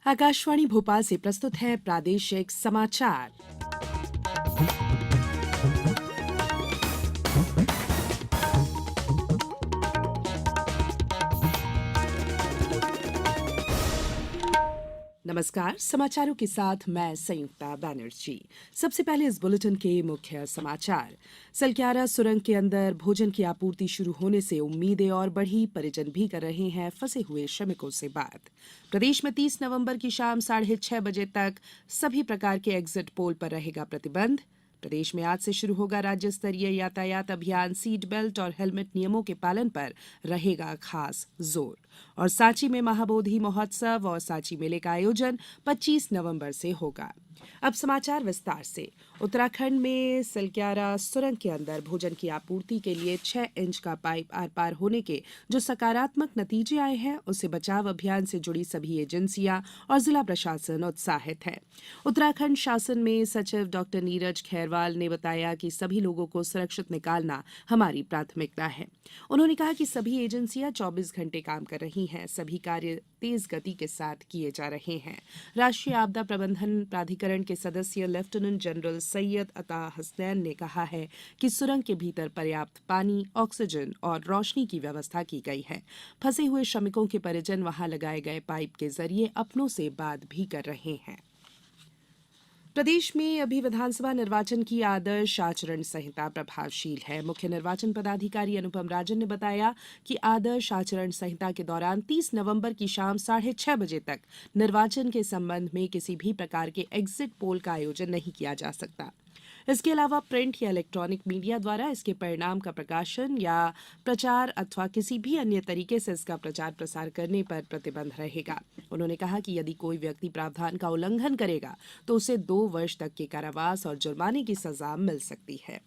आकाशवाणी भोपाल से प्रस्तुत है प्रादेशिक समाचार। नमस्कार, समाचारों के साथ मैं संयुक्ता बैनर्जी। सबसे पहले इस बुलेटिन के मुख्य समाचार। सलक्यारा सुरंग के अंदर भोजन की आपूर्ति शुरू होने से उम्मीदें और बढ़ी, परिजन भी कर रहे हैं फंसे हुए श्रमिकों से बात। प्रदेश में 30 नवंबर की शाम 6:30 बजे तक सभी प्रकार के एग्जिट पोल पर रहेगा प्रतिबंध। प्रदेश में आज से शुरू होगा राज्य स्तरीय यातायात अभियान। सीट बेल्ट और हेलमेट नियमों के पालन पर रहेगा खास जोर। और सांची में महाबोधि महोत्सव और सांची मेले का आयोजन 25 नवंबर से होगा। अब समाचार विस्तार से। उत्तराखंड में सलक्यारा सुरंग के अंदर भोजन की आपूर्ति के लिए 6 इंच का पाइप आर पार होने के जो सकारात्मक नतीजे आए हैं, उससे बचाव अभियान से जुड़ी सभी एजेंसियां और जिला प्रशासन उत्साहित है। उत्तराखंड शासन में सचिव डॉक्टर नीरज खैरवाल ने बताया कि सभी लोगों को सुरक्षित निकालना हमारी प्राथमिकता है। उन्होंने कहा कि सभी एजेंसियां 24 घंटे काम कर रही हैं, सभी कार्य तेज गति के साथ किए जा रहे हैं। राष्ट्रीय आपदा प्रबंधन प्राधिकरण के सदस्य लेफ्टिनेंट जनरल सैयद अता हसनैन ने कहा है कि सुरंग के भीतर पर्याप्त पानी, ऑक्सीजन और रोशनी की व्यवस्था की गई है। फंसे हुए श्रमिकों के परिजन वहां लगाए गए पाइप के जरिए अपनों से बात भी कर रहे हैं। प्रदेश में अभी विधानसभा निर्वाचन की आदर्श आचरण संहिता प्रभावशील है। मुख्य निर्वाचन पदाधिकारी अनुपम राजन ने बताया कि आदर्श आचरण संहिता के दौरान 30 नवंबर की शाम 6:30 बजे तक निर्वाचन के संबंध में किसी भी प्रकार के एग्जिट पोल का आयोजन नहीं किया जा सकता। इसके अलावा प्रिंट या इलेक्ट्रॉनिक मीडिया द्वारा इसके परिणाम का प्रकाशन या प्रचार अथवा किसी भी अन्य तरीके से इसका प्रचार प्रसार करने पर प्रतिबंध रहेगा। उन्होंने कहा कि यदि कोई व्यक्ति प्रावधान का उल्लंघन करेगा तो उसे 2 वर्ष तक के कारावास और जुर्माने की सजा मिल सकती है।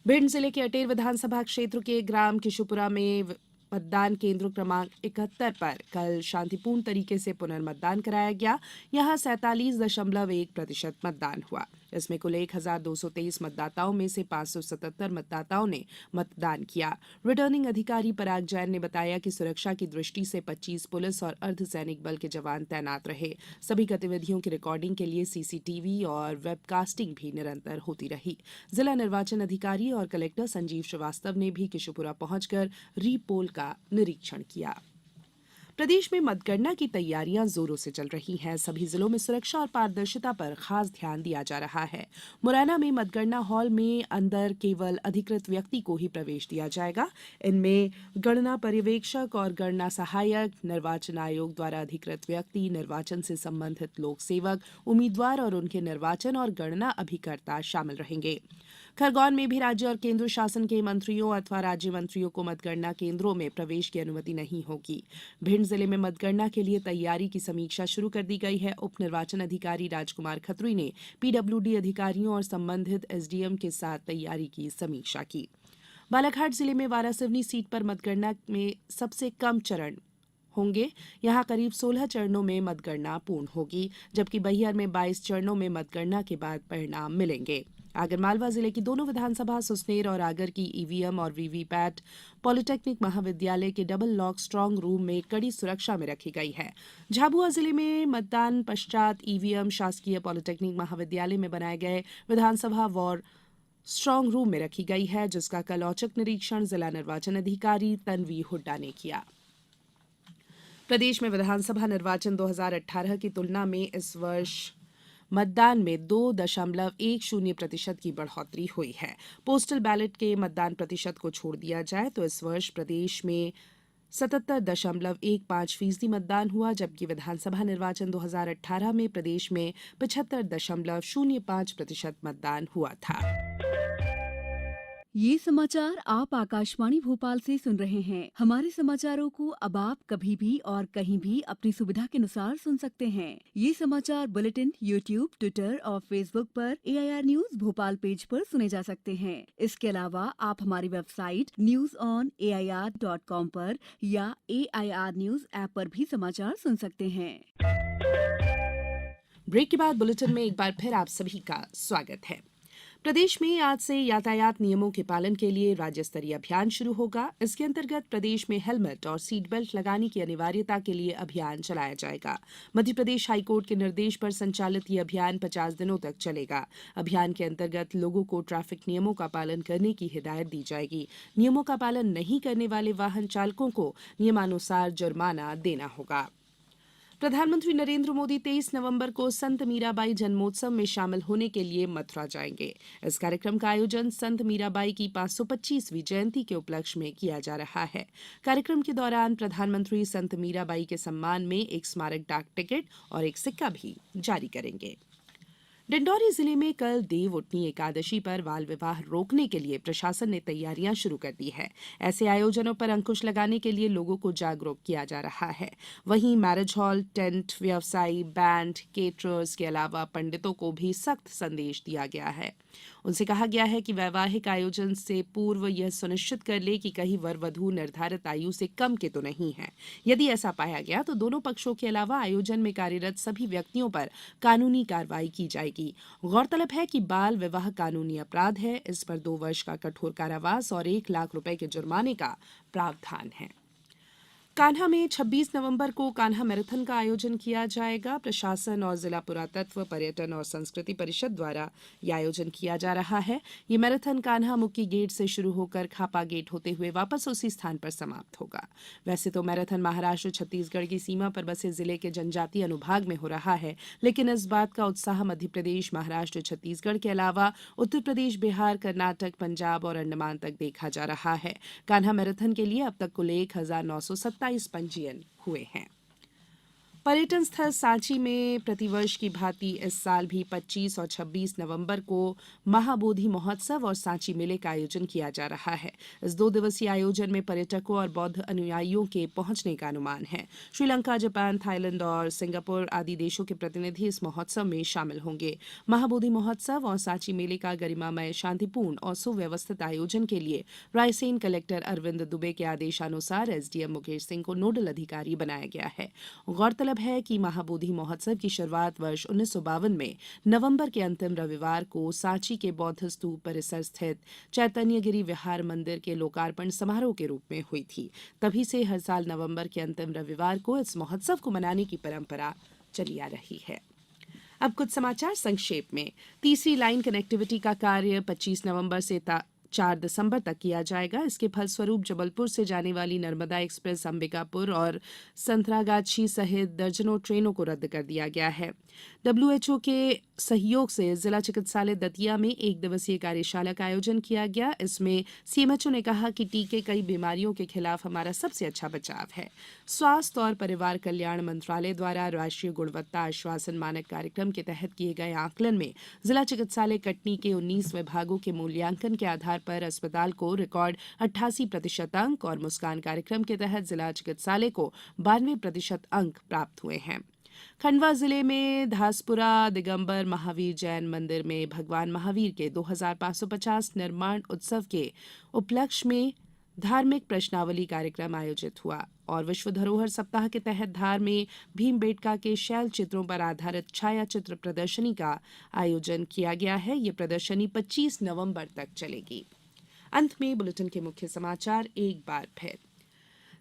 भिंड जिले के अटेर विधानसभा क्षेत्र के ग्राम किशुपुरा में मतदान केंद्र क्रमांक 71 पर कल शांतिपूर्ण तरीके से पुनर्मतदान कराया गया। यहां 47.1% मतदान हुआ। इसमें कुल 1223 मतदाताओं में से 577 मतदाताओं ने मतदान किया। रिटर्निंग अधिकारी पराग जैन ने बताया कि सुरक्षा की दृष्टि से 25 पुलिस और अर्धसैनिक बल के जवान तैनात रहे। सभी गतिविधियों की रिकॉर्डिंग के लिए सीसीटीवी और वेबकास्टिंग भी निरंतर होती रही। जिला निर्वाचन अधिकारी और कलेक्टर संजीव श्रीवास्तव ने भी किशुपुरा पहुंचकर रीपोल का निरीक्षण किया। प्रदेश में मतगणना की तैयारियां जोरों से चल रही हैं। सभी जिलों में सुरक्षा और पारदर्शिता पर खास ध्यान दिया जा रहा है। मुरैना में मतगणना हॉल में अंदर केवल अधिकृत व्यक्ति को ही प्रवेश दिया जाएगा। इनमें गणना पर्यवेक्षक और गणना सहायक, निर्वाचन आयोग द्वारा अधिकृत व्यक्ति, निर्वाचन से संबंधित लोक सेवक, उम्मीदवार और उनके निर्वाचन और गणना अभिकर्ता शामिल रहेंगे। खरगोन में भी राज्य और केंद्र शासन के मंत्रियों अथवा राज्य मंत्रियों को मतगणना केंद्रों में प्रवेश की अनुमति नहीं होगी। भिंड जिले में मतगणना के लिए तैयारी की समीक्षा शुरू कर दी गई है। उप निर्वाचन अधिकारी राजकुमार खत्री ने पीडब्ल्यूडी अधिकारियों और संबंधित एसडीएम के साथ तैयारी की समीक्षा की। बालाघाट जिले में वारासिवनी सीट पर मतगणना में सबसे कम चरण होंगे। यहां करीब 16 चरणों में मतगणना पूर्ण होगी, जबकि बैहर में 22 चरणों में मतगणना के बाद परिणाम मिलेंगे। आगरमालवा जिले की दोनों विधानसभा सुसनेर और आगर की ईवीएम और वीवीपैट पॉलिटेक्निक महाविद्यालय के डबल लॉक स्ट्रांग रूम में कड़ी सुरक्षा में रखी गई है। झाबुआ जिले में मतदान पश्चात ईवीएम शासकीय पॉलिटेक्निक महाविद्यालय में बनाए गए विधानसभा वॉर स्ट्रांग रूम में रखी गई है, जिसका कल औचक निरीक्षण जिला निर्वाचन अधिकारी तन्वी हुड्डा ने किया। प्रदेश में विधानसभा निर्वाचन 2018 की तुलना में इस वर्ष मतदान में 2.10% की बढ़ोतरी हुई है। पोस्टल बैलेट के मतदान प्रतिशत को छोड़ दिया जाए तो इस वर्ष प्रदेश में 77.15% मतदान हुआ, जबकि विधानसभा निर्वाचन 2018 में प्रदेश में 75.05% मतदान हुआ था। ये समाचार आप आकाशवाणी भोपाल से सुन रहे हैं। हमारे समाचारों को अब आप कभी भी और कहीं भी अपनी सुविधा के अनुसार सुन सकते हैं। ये समाचार बुलेटिन यूट्यूब, ट्विटर और फेसबुक पर AIR न्यूज भोपाल पेज पर सुने जा सकते हैं। इसके अलावा आप हमारी वेबसाइट newsonair.com पर या AIR न्यूज ऐप पर भी समाचार सुन सकते हैं। ब्रेक के बाद बुलेटिन में एक बार फिर आप सभी का स्वागत है। प्रदेश में आज से यातायात नियमों के पालन के लिए राज्य स्तरीय अभियान शुरू होगा। इसके अंतर्गत प्रदेश में हेलमेट और सीट बेल्ट लगाने की अनिवार्यता के लिए अभियान चलाया जाएगा। मध्य प्रदेश हाईकोर्ट के निर्देश पर संचालित ये अभियान 50 दिनों तक चलेगा। अभियान के अंतर्गत लोगों को ट्रैफिक नियमों का पालन करने की हिदायत दी जाएगी। नियमों का पालन नहीं करने वाले वाहन चालकों को नियमानुसार जुर्माना देना होगा। प्रधानमंत्री नरेंद्र मोदी 23 नवंबर को संत मीराबाई जन्मोत्सव में शामिल होने के लिए मथुरा जाएंगे। इस कार्यक्रम का आयोजन संत मीराबाई की 525वीं जयंती के उपलक्ष्य में किया जा रहा है। कार्यक्रम के दौरान प्रधानमंत्री संत मीराबाई के सम्मान में एक स्मारक डाक टिकट और एक सिक्का भी जारी करेंगे। डिंडौरी जिले में कल देव उठनी एकादशी पर बाल विवाह रोकने के लिए प्रशासन ने तैयारियां शुरू कर दी है। ऐसे आयोजनों पर अंकुश लगाने के लिए लोगों को जागरूक किया जा रहा है। वहीं मैरिज हॉल, टेंट, व्यवसायी, बैंड, केटरर्स के अलावा पंडितों को भी सख्त संदेश दिया गया है। उनसे कहा गया है कि वैवाहिक आयोजन से पूर्व यह सुनिश्चित कर ले कि कहीं वर वधू निर्धारित आयु से कम के तो नहीं है। यदि ऐसा पाया गया तो दोनों पक्षों के अलावा आयोजन में कार्यरत सभी व्यक्तियों पर कानूनी कार्रवाई की जाएगी। गौरतलब है कि बाल विवाह कानूनी अपराध है। इस पर 2 वर्ष का कठोर कारावास और 1 लाख रुपए के जुर्माने का प्रावधान है। कान्हा में 26 नवंबर को कान्हा मैराथन का आयोजन किया जाएगा। प्रशासन और जिला पुरातत्व, पर्यटन और संस्कृति परिषद द्वारा यह आयोजन किया जा रहा है। ये मैराथन कान्हा मुक्की गेट से शुरू होकर खापा गेट होते हुए वापस उसी स्थान पर समाप्त होगा। वैसे तो मैराथन महाराष्ट्र छत्तीसगढ़ की सीमा पर बसे जिले के जनजातीय अनुभाग में हो रहा है, लेकिन इस बात का उत्साह मध्य प्रदेश, महाराष्ट्र, छत्तीसगढ़ के अलावा उत्तर प्रदेश, बिहार, कर्नाटक, पंजाब और अंडमान तक देखा जा रहा है। कान्हा मैराथन के लिए अब तक कुल 1927 पंजीयन हुए हैं। पर्यटन स्थल सांची में प्रतिवर्ष की भांति इस साल भी 25 और 26 नवंबर को महाबोधि महोत्सव और सांची मेले का आयोजन किया जा रहा है। इस 2 दिवसीय आयोजन में पर्यटकों और बौद्ध अनुयायियों के पहुंचने का अनुमान है। श्रीलंका, जापान, थाईलैंड और सिंगापुर आदि देशों के प्रतिनिधि इस महोत्सव में शामिल होंगे। महाबोधि महोत्सव और सांची मेले का गरिमामय, शांतिपूर्ण और सुव्यवस्थित आयोजन के लिए रायसेन कलेक्टर अरविंद दुबे के आदेशानुसार एसडीएम मुकेश सिंह को नोडल अधिकारी बनाया गया है। गौरतलब है कि महाबोधि महोत्सव की शुरुआत वर्ष 1952 में नवंबर के अंतिम रविवार को सांची के बौद्ध स्तूप परिसर स्थित चैतन्यगिरी विहार मंदिर के लोकार्पण समारोह के रूप में हुई थी। तभी से हर साल नवंबर के अंतिम रविवार को इस महोत्सव को मनाने की परंपरा चली आ रही है। अब कुछ समाचार संक्षेप में। तीसरी लाइन कनेक्टिविटी का कार्य 25 नवंबर से 4 दिसंबर तक किया जाएगा। इसके फलस्वरूप जबलपुर से जाने वाली नर्मदा एक्सप्रेस, अंबिकापुर और संतरागाछी सहित दर्जनों ट्रेनों को रद्द कर दिया गया है। डब्ल्यूएचओ के सहयोग से जिला चिकित्सालय दतिया में 1 दिवसीय कार्यशाला का आयोजन किया गया। इसमें सीएमएचओ ने कहा कि टीके कई बीमारियों के खिलाफ हमारा सबसे अच्छा बचाव है। स्वास्थ्य और परिवार कल्याण मंत्रालय द्वारा राष्ट्रीय गुणवत्ता आश्वासन मानक कार्यक्रम के तहत किए गए आकलन में जिला चिकित्सालय कटनी के 19 विभागों के मूल्यांकन के आधार पर अस्पताल को रिकॉर्ड 88% अंक और मुस्कान कार्यक्रम के तहत जिला चिकित्सालय को 92% अंक प्राप्त हुए हैं। खंडवा जिले में धासपुरा दिगंबर महावीर जैन मंदिर में भगवान महावीर के 2550 निर्माण उत्सव के उपलक्ष्य में धार्मिक प्रश्नावली कार्यक्रम आयोजित हुआ और विश्व धरोहर सप्ताह के तहत धार में भीमबेटका के शैल चित्रों पर आधारित छाया चित्र प्रदर्शनी का आयोजन किया गया है। ये प्रदर्शनी 25 नवंबर तक चलेगी। अंत में बुलेटिन के मुख्य समाचार एक बार फिर।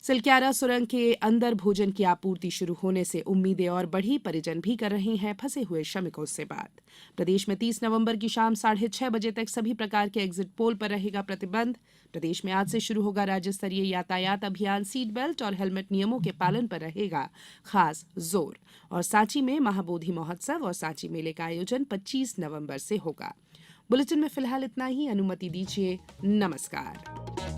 सिलक्यारा सुरंग के अंदर भोजन की आपूर्ति शुरू होने से उम्मीदें और बढ़ी। परिजन भी कर रहे हैं फंसे हुए श्रमिकों से बात। प्रदेश में 30 नवंबर की शाम 6:30 बजे तक सभी प्रकार के एग्जिट पोल पर रहेगा प्रतिबंध। प्रदेश में आज से शुरू होगा राज्य स्तरीय यातायात अभियान। सीट बेल्ट और हेलमेट नियमों के पालन पर रहेगा खास जोर। और सांची में महाबोधि महोत्सव और सांची मेले का आयोजन 25 नवंबर से होगा। बुलेटिन में फिलहाल इतना ही। अनुमति दीजिए। नमस्कार।